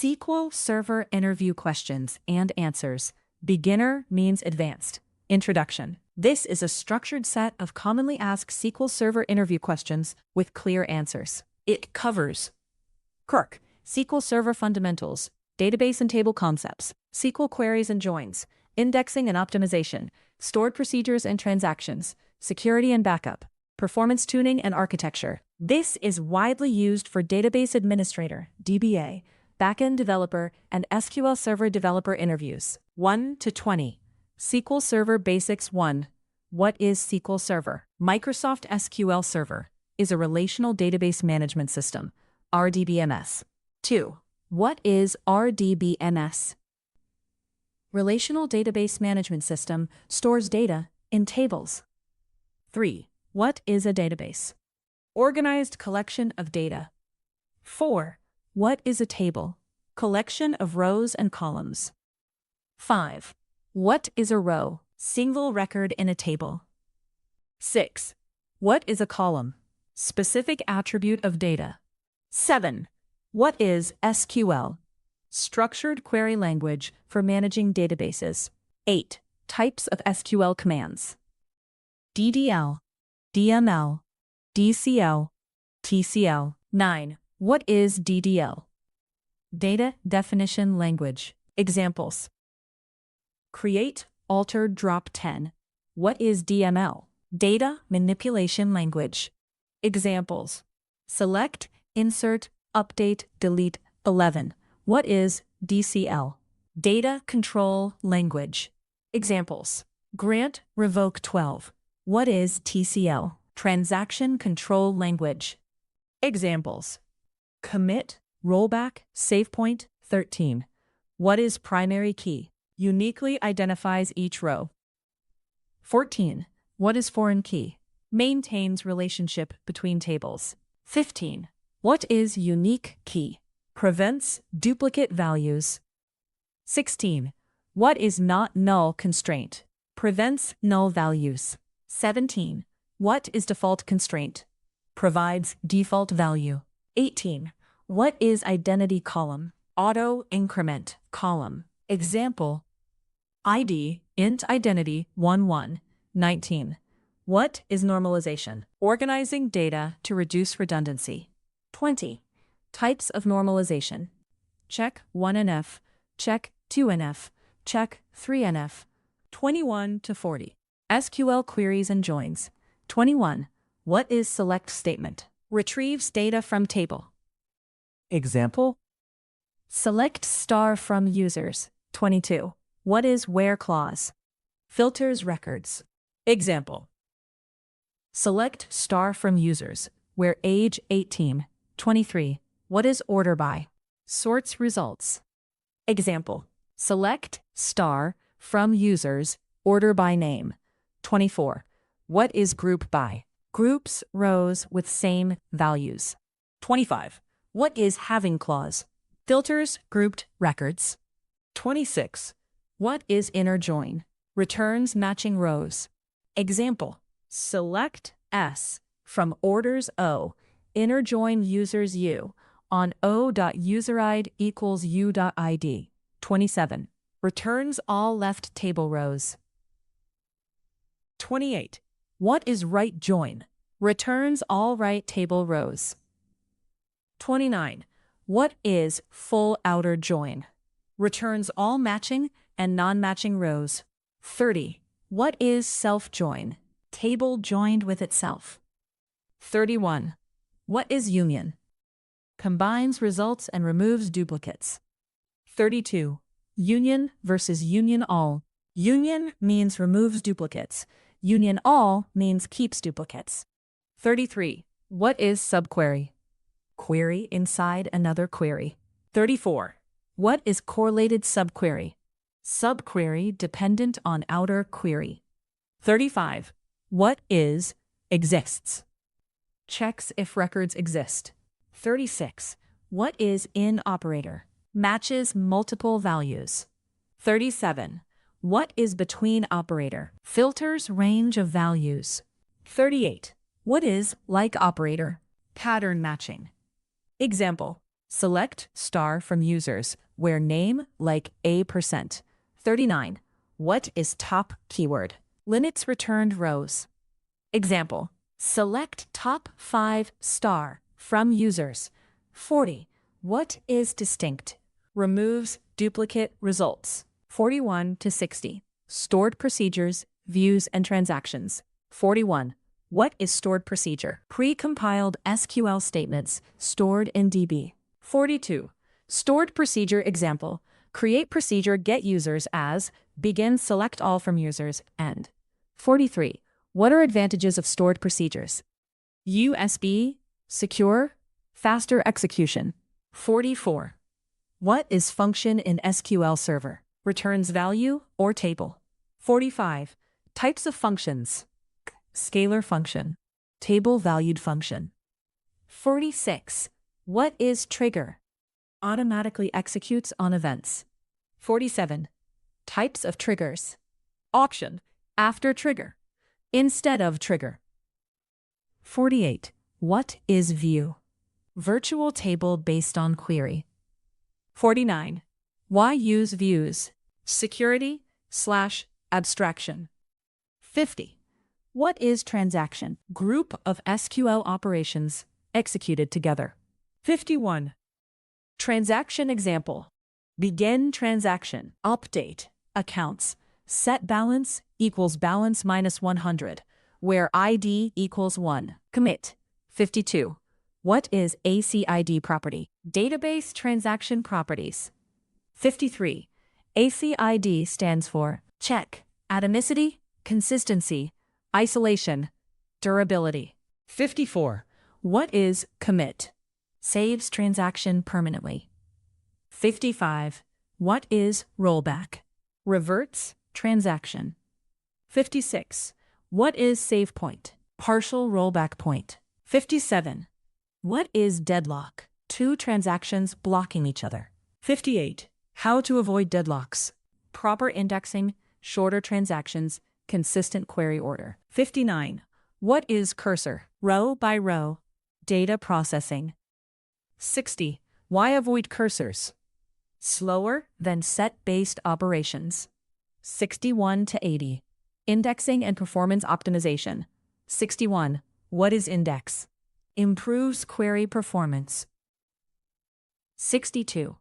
SQL Server interview questions and answers. Beginner means advanced. Introduction. This is a structured set of commonly asked SQL Server interview questions with clear answers. It covers Kirk, SQL Server fundamentals, database and table concepts, SQL queries and joins, indexing and optimization, stored procedures and transactions, security and backup, performance tuning and architecture. This is widely used for database administrator, DBA, Backend developer, and SQL Server developer interviews. 1 to 20. SQL Server Basics 1. What is SQL Server? Microsoft SQL Server is a relational database management system, RDBMS. 2. What is RDBMS? Relational database management system stores data in tables. 3. What is a database? Organized collection of data. 4. What is a table? Collection of rows and columns. 5. What is a row? Single record in a table. 6. What is a column? Specific attribute of data. 7. What is SQL? Structured query language for managing databases. 8. Types of SQL commands. DDL, DML, DCL, TCL. 9. What is DDL? Data definition language. Examples. Create, alter, drop 10. What is DML? Data manipulation language. Examples. Select, insert, update, delete. 11. What is DCL? Data control language. Examples. Grant, revoke. 12. What is TCL? Transaction control language. Examples. Commit, rollback, SavePoint. 13. What is primary key? Uniquely identifies each row. 14. What is foreign key? Maintains relationship between tables. 15. What is unique key? Prevents duplicate values. 16. What is not null constraint? Prevents null values. 17. What is default constraint? Provides default value. 18. What is identity column? Auto increment column. Example. ID, int identity, 11, 19. What is normalization? Organizing data to reduce redundancy. 20. Types of normalization. Check 1NF, check 2NF, check 3NF. 21 to 40. SQL queries and joins. 21. What is select statement? Retrieves data from table. Example. Select star from users. 22. What is where clause? Filters records. Example. Select star from users, where age 18. 23. What is order by? Sorts results. Example. Select star from users, order by name. 24. What is group by? Groups rows with same values. 25. What is having clause? Filters grouped records. 26. What is inner join? Returns matching rows. Example. Select S from orders O, inner join users U on O.userid equals U.id. 27. Returns all left table rows. 28. What is right join? Returns all right table rows. 29. What is full outer join? Returns all matching and non-matching rows. 30. What is self-join? Table joined with itself. 31. What is union? Combines results and removes duplicates. 32. Union versus union all. Union means removes duplicates. Union all means keeps duplicates. 33. What is subquery? Query inside another query. 34. What is correlated subquery? Subquery dependent on outer query. 35. What is exists? Checks if records exist. 36. What is in operator? Matches multiple values. 37. What is between operator? Filters range of values. 38. What is like operator? Pattern matching. Example. Select star from users, where name like a%. 39. What is top keyword? Linux returned rows. Example. Select top 5 star from users. 40. What is distinct? Removes duplicate results. 41 to 60. Stored procedures, views, and transactions. 41. What is stored procedure? Pre-compiled SQL statements stored in DB. 42. Stored procedure example. Create procedure get users as begin select all from users end. 43. What are advantages of stored procedures? USB, secure, faster execution. 44. What is function in SQL Server? Returns value or table. 45. Types of functions. Scalar function. Table valued function. 46. What is trigger? Automatically executes on events. 47. Types of triggers. Option. After trigger. Instead of trigger. 48. What is view? Virtual table based on query. 49. Why use views? Security/abstraction. 50. What is transaction? Group of SQL operations executed together. 51. Transaction example. Begin transaction. Update. Accounts. Set balance equals balance minus 100, where ID equals 1. Commit. 52. What is ACID property? Database transaction properties. 53. ACID stands for check, atomicity, consistency, isolation, durability. 54. What is commit? Saves transaction permanently. 55. What is rollback? Reverts transaction. 56. What is save point? Partial rollback point. 57. What is deadlock? Two transactions blocking each other. 58. How to avoid deadlocks? Proper indexing, shorter transactions, consistent query order. 59. What is cursor? Row by row, data processing. 60. Why avoid cursors? Slower than set-based operations. 61 to 80. Indexing and performance optimization. 61. What is index? Improves query performance. 62.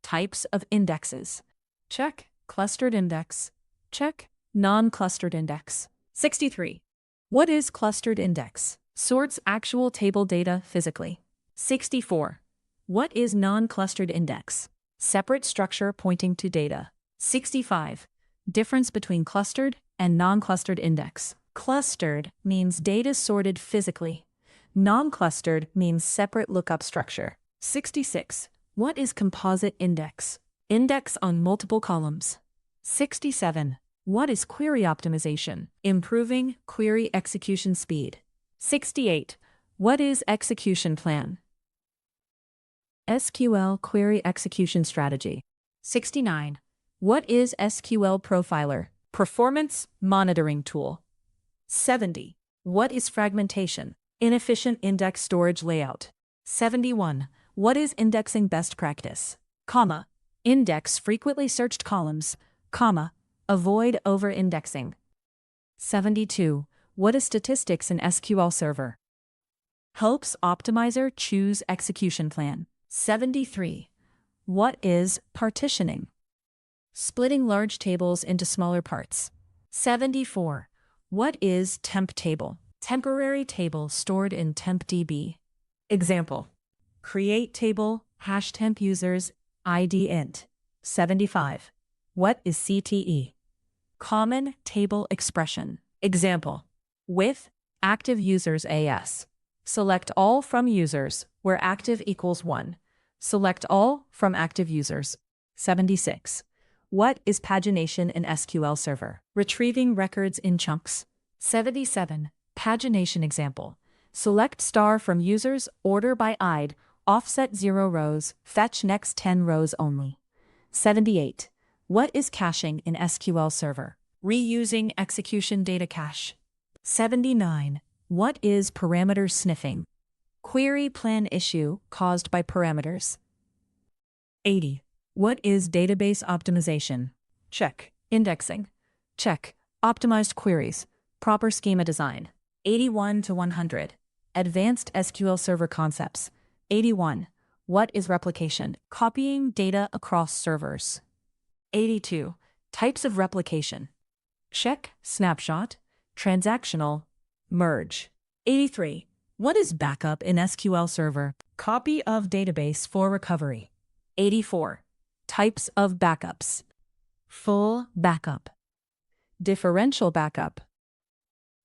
Types of indexes. Check. Clustered index. Check. Non-clustered index. 63. What is clustered index? Sorts actual table data physically. 64. What is non-clustered index? Separate structure pointing to data. 65. Difference between clustered and non-clustered index. Clustered means data sorted physically. Non-clustered means separate lookup structure. 66. What is composite index? Index on multiple columns. 67. What is query optimization? Improving query execution speed. 68. What is execution plan? SQL query execution strategy. 69. What is SQL profiler? Performance monitoring tool. 70. What is fragmentation? Inefficient index storage layout. 71. What is indexing best practice? Comma. Index frequently searched columns. Comma. Avoid over-indexing. 72. What is statistics in SQL Server? Helps optimizer choose execution plan. 73. What is partitioning? Splitting large tables into smaller parts. 74. What is temp table? Temporary table stored in tempdb. Example. Create table, #temp users, ID int. 75. What is CTE? Common table expression. Example. With active users AS. Select all from users, where active equals 1. Select all from active users. 76. What is pagination in SQL Server? Retrieving records in chunks. 77. Pagination example. Select star from users, order by ID, offset 0 rows, fetch next 10 rows only. 78. What is caching in SQL Server? Reusing execution data cache. 79. What is parameter sniffing? Query plan issue caused by parameters. 80. What is database optimization? Check. Indexing. Check. Optimized queries. Proper schema design. 81 to 100. Advanced SQL Server concepts. 81. What is replication? Copying data across servers. 82. Types of replication. Check. Snapshot. Transactional. Merge. 83. What is backup in SQL Server? Copy of database for recovery. 84. Types of backups. Full backup. Differential backup.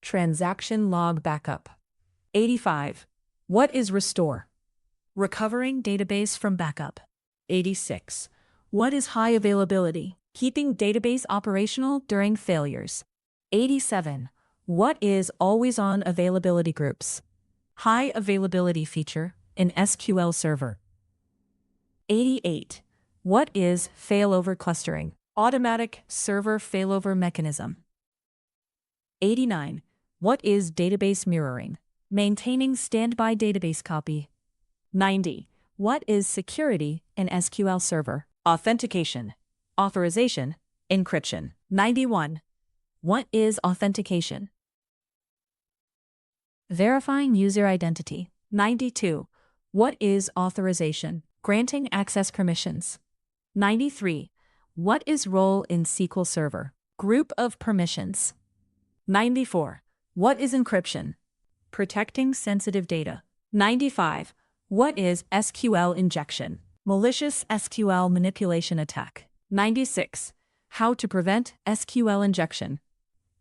Transaction log backup. 85. What is restore? Recovering database from backup. 86. What is high availability? Keeping database operational during failures. 87. What is always-on availability groups? High availability feature in SQL Server. 88. What is failover clustering? Automatic server failover mechanism. 89. What is database mirroring? Maintaining standby database copy. 90. What is security in SQL Server? Authentication, authorization, encryption. 91. What is authentication? Verifying user identity. 92. What is authorization? Granting access permissions. 93. What is role in SQL Server? Group of permissions. 94. What is encryption? Protecting sensitive data. 95. What is SQL injection? Malicious SQL manipulation attack. 96. How to prevent SQL injection?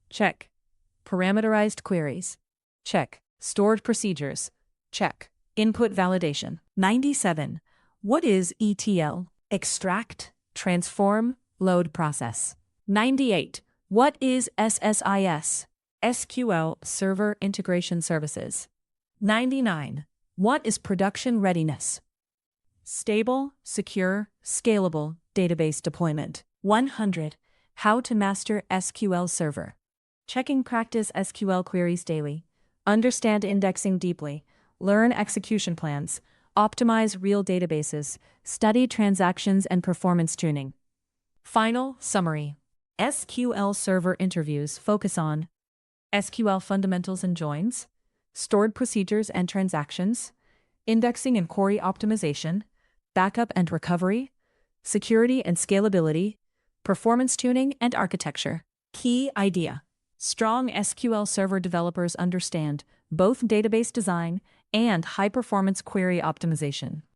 Check. Parameterized queries. Check. Stored procedures. Check. Input validation. 97. What is ETL? Extract, transform, load process. 98. What is SSIS? SQL Server Integration Services. 99. What is production readiness? Stable, secure, scalable database deployment. 100. How to master SQL Server. Checking practice SQL queries daily. Understand indexing deeply. Learn execution plans. Optimize real databases. Study transactions and performance tuning. Final summary. SQL Server interviews focus on SQL fundamentals and joins, stored procedures and transactions, indexing and query optimization, backup and recovery, security and scalability, performance tuning and architecture. Key idea. Strong SQL Server developers understand both database design and high-performance query optimization.